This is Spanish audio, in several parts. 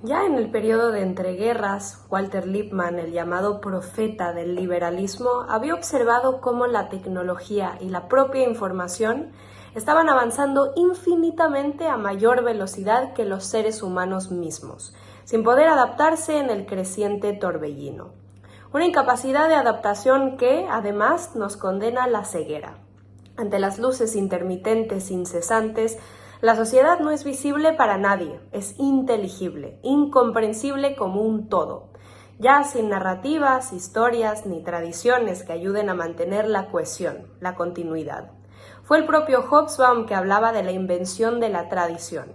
Ya en el periodo de entreguerras, Walter Lippmann, el llamado profeta del liberalismo, había observado cómo la tecnología y la propia información estaban avanzando infinitamente a mayor velocidad que los seres humanos mismos, sin poder adaptarse en el creciente torbellino. Una incapacidad de adaptación que, además, nos condena a la ceguera. Ante las luces intermitentes incesantes, la sociedad no es visible para nadie, es inteligible, incomprensible como un todo, ya sin narrativas, historias ni tradiciones que ayuden a mantener la cohesión, la continuidad. Fue el propio Hobsbawm que hablaba de la invención de la tradición.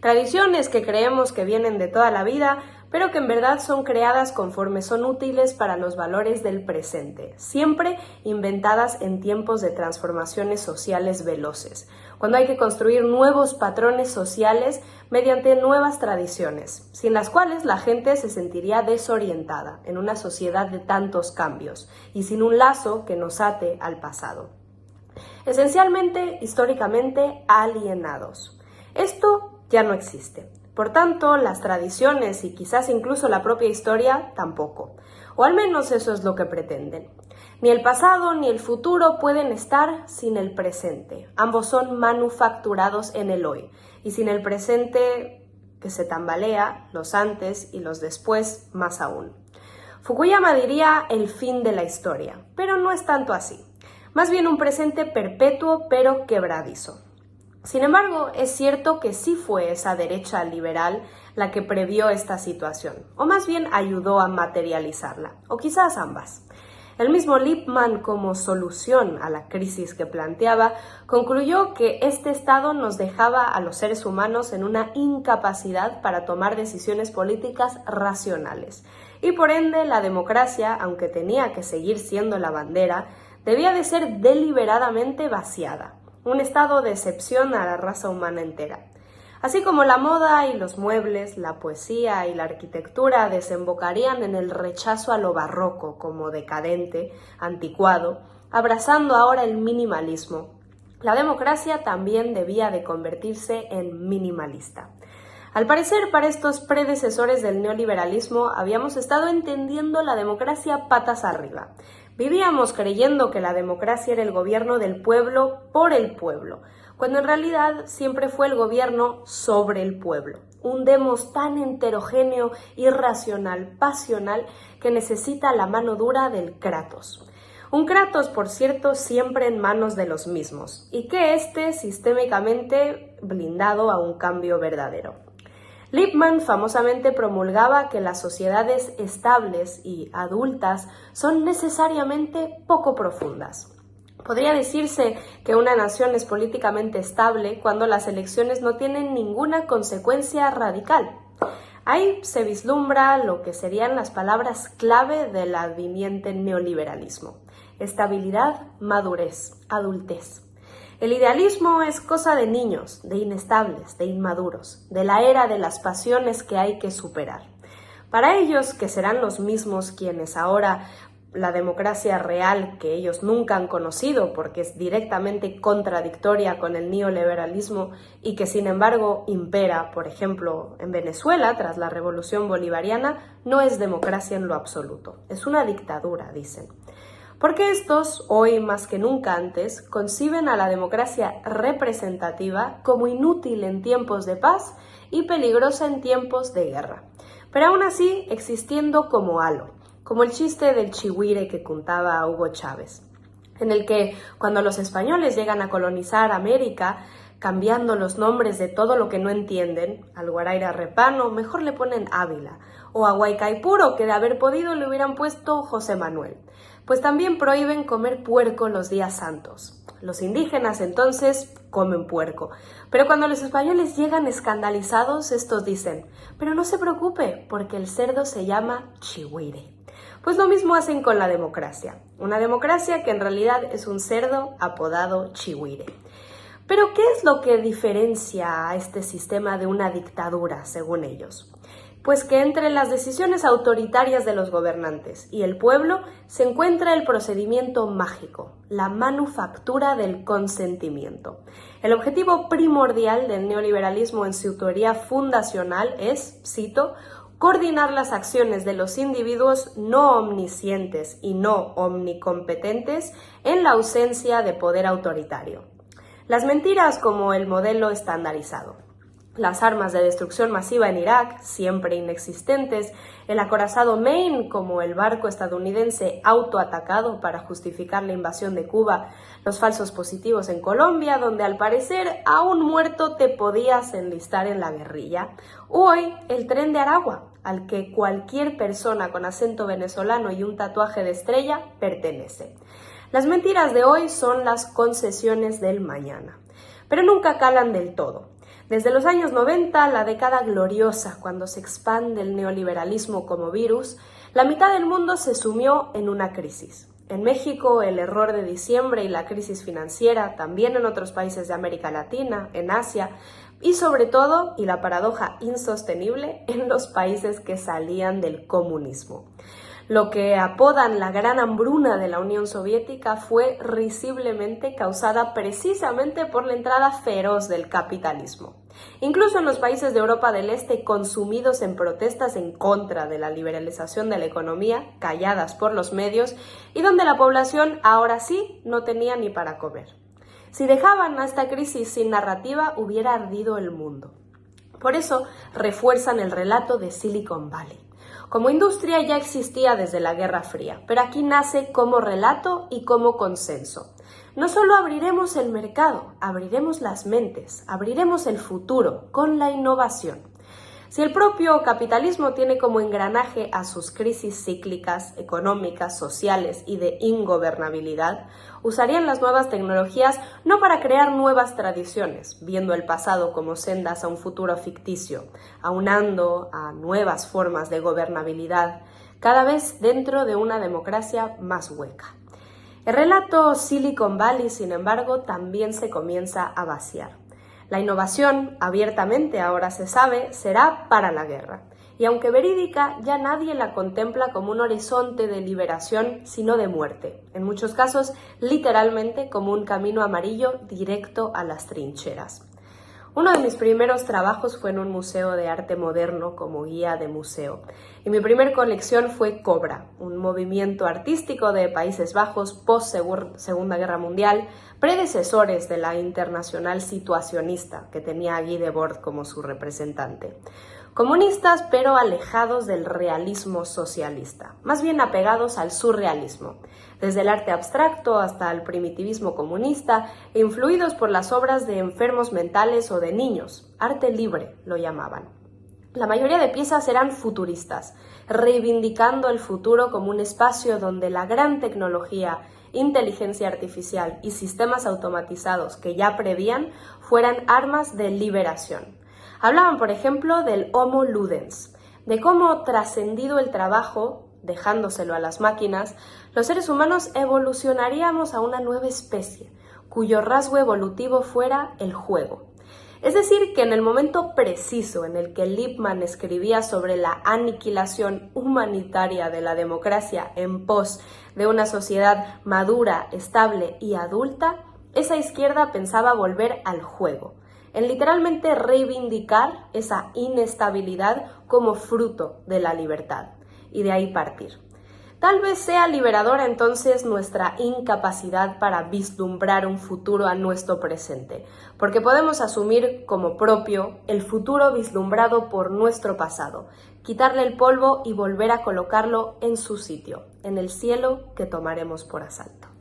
Tradiciones que creemos que vienen de toda la vida, pero que en verdad son creadas conforme son útiles para los valores del presente, siempre inventadas en tiempos de transformaciones sociales veloces, cuando hay que construir nuevos patrones sociales mediante nuevas tradiciones, sin las cuales la gente se sentiría desorientada en una sociedad de tantos cambios y sin un lazo que nos ate al pasado. Esencialmente, históricamente alienados. Esto ya no existe. Por tanto, las tradiciones y quizás incluso la propia historia tampoco. O al menos eso es lo que pretenden. Ni el pasado ni el futuro pueden estar sin el presente. Ambos son manufacturados en el hoy. Y sin el presente que se tambalea, los antes y los después más aún. Fukuyama diría el fin de la historia, pero no es tanto así. Más bien un presente perpetuo pero quebradizo. Sin embargo, es cierto que sí fue esa derecha liberal la que previó esta situación, o más bien ayudó a materializarla, o quizás ambas. El mismo Lippmann, como solución a la crisis que planteaba, concluyó que este estado nos dejaba a los seres humanos en una incapacidad para tomar decisiones políticas racionales, y por ende la democracia, aunque tenía que seguir siendo la bandera, debía de ser deliberadamente vaciada. Un estado de excepción a la raza humana entera. Así como la moda y los muebles, la poesía y la arquitectura desembocarían en el rechazo a lo barroco como decadente, anticuado, abrazando ahora el minimalismo. La democracia también debía de convertirse en minimalista. Al parecer, para estos predecesores del neoliberalismo, habíamos estado entendiendo la democracia patas arriba. Vivíamos creyendo que la democracia era el gobierno del pueblo por el pueblo, cuando en realidad siempre fue el gobierno sobre el pueblo. Un demos tan heterogéneo, irracional, pasional, que necesita la mano dura del Kratos. Un Kratos, por cierto, siempre en manos de los mismos, y que esté sistémicamente blindado a un cambio verdadero. Lippmann famosamente promulgaba que las sociedades estables y adultas son necesariamente poco profundas. Podría decirse que una nación es políticamente estable cuando las elecciones no tienen ninguna consecuencia radical. Ahí se vislumbra lo que serían las palabras clave del adviniente neoliberalismo: estabilidad, madurez, adultez. El idealismo es cosa de niños, de inestables, de inmaduros, de la era de las pasiones que hay que superar. Para ellos, que serán los mismos quienes ahora la democracia real que ellos nunca han conocido porque es directamente contradictoria con el neoliberalismo y que sin embargo impera, por ejemplo, en Venezuela tras la revolución bolivariana, no es democracia en lo absoluto, es una dictadura, dicen. Porque estos, hoy más que nunca antes, conciben a la democracia representativa como inútil en tiempos de paz y peligrosa en tiempos de guerra, pero aún así existiendo como halo, como el chiste del chihuire que contaba Hugo Chávez, en el que cuando los españoles llegan a colonizar América, cambiando los nombres de todo lo que no entienden, al Guaraira Repano mejor le ponen Ávila, o a Huaycaipuro, que de haber podido le hubieran puesto José Manuel. Pues también prohíben comer puerco los días santos. Los indígenas entonces comen puerco, pero cuando los españoles llegan escandalizados, estos dicen: pero no se preocupe, porque el cerdo se llama chihuire. Pues lo mismo hacen con la democracia, una democracia que en realidad es un cerdo apodado chihuire. Pero, ¿qué es lo que diferencia a este sistema de una dictadura, según ellos? Pues que entre las decisiones autoritarias de los gobernantes y el pueblo se encuentra el procedimiento mágico, la manufactura del consentimiento. El objetivo primordial del neoliberalismo en su teoría fundacional es, cito, coordinar las acciones de los individuos no omniscientes y no omnicompetentes en la ausencia de poder autoritario. Las mentiras como el modelo estandarizado, las armas de destrucción masiva en Irak, siempre inexistentes, el acorazado Maine como el barco estadounidense autoatacado para justificar la invasión de Cuba, los falsos positivos en Colombia, donde al parecer a un muerto te podías enlistar en la guerrilla, o hoy el tren de Aragua, al que cualquier persona con acento venezolano y un tatuaje de estrella pertenece. Las mentiras de hoy son las concesiones del mañana, pero nunca calan del todo. Desde los años 90, la década gloriosa, cuando se expande el neoliberalismo como virus, la mitad del mundo se sumió en una crisis. En México, el error de diciembre y la crisis financiera, también en otros países de América Latina, en Asia, y sobre todo, y la paradoja insostenible, en los países que salían del comunismo. Lo que apodan la gran hambruna de la Unión Soviética fue risiblemente causada precisamente por la entrada feroz del capitalismo. Incluso en los países de Europa del Este consumidos en protestas en contra de la liberalización de la economía, calladas por los medios, y donde la población ahora sí no tenía ni para comer. Si dejaban a esta crisis sin narrativa, hubiera ardido el mundo. Por eso refuerzan el relato de Silicon Valley. Como industria ya existía desde la Guerra Fría, pero aquí nace como relato y como consenso. No solo abriremos el mercado, abriremos las mentes, abriremos el futuro con la innovación. Si el propio capitalismo tiene como engranaje a sus crisis cíclicas, económicas, sociales y de ingobernabilidad, usarían las nuevas tecnologías no para crear nuevas tradiciones, viendo el pasado como sendas a un futuro ficticio, aunando a nuevas formas de gobernabilidad, cada vez dentro de una democracia más hueca. El relato Silicon Valley, sin embargo, también se comienza a vaciar. La innovación, abiertamente ahora se sabe, será para la guerra. Y aunque verídica, ya nadie la contempla como un horizonte de liberación, sino de muerte. En muchos casos, literalmente como un camino amarillo directo a las trincheras. Uno de mis primeros trabajos fue en un museo de arte moderno como guía de museo. Y mi primer colección fue Cobra, un movimiento artístico de Países Bajos post-Segunda Guerra Mundial, predecesores de la internacional situacionista que tenía a Guy Debord como su representante. Comunistas, pero alejados del realismo socialista, más bien apegados al surrealismo, desde el arte abstracto hasta el primitivismo comunista, e influidos por las obras de enfermos mentales o de niños, arte libre lo llamaban. La mayoría de piezas eran futuristas, reivindicando el futuro como un espacio donde la gran tecnología, inteligencia artificial y sistemas automatizados que ya prevían fueran armas de liberación. Hablaban, por ejemplo, del Homo Ludens, de cómo, trascendido el trabajo, dejándoselo a las máquinas, los seres humanos evolucionaríamos a una nueva especie, cuyo rasgo evolutivo fuera el juego. Es decir, que en el momento preciso en el que Lippmann escribía sobre la aniquilación humanitaria de la democracia en pos de una sociedad madura, estable y adulta, esa izquierda pensaba volver al juego, en literalmente reivindicar esa inestabilidad como fruto de la libertad, y de ahí partir. Tal vez sea liberadora entonces nuestra incapacidad para vislumbrar un futuro a nuestro presente, porque podemos asumir como propio el futuro vislumbrado por nuestro pasado, quitarle el polvo y volver a colocarlo en su sitio, en el cielo que tomaremos por asalto.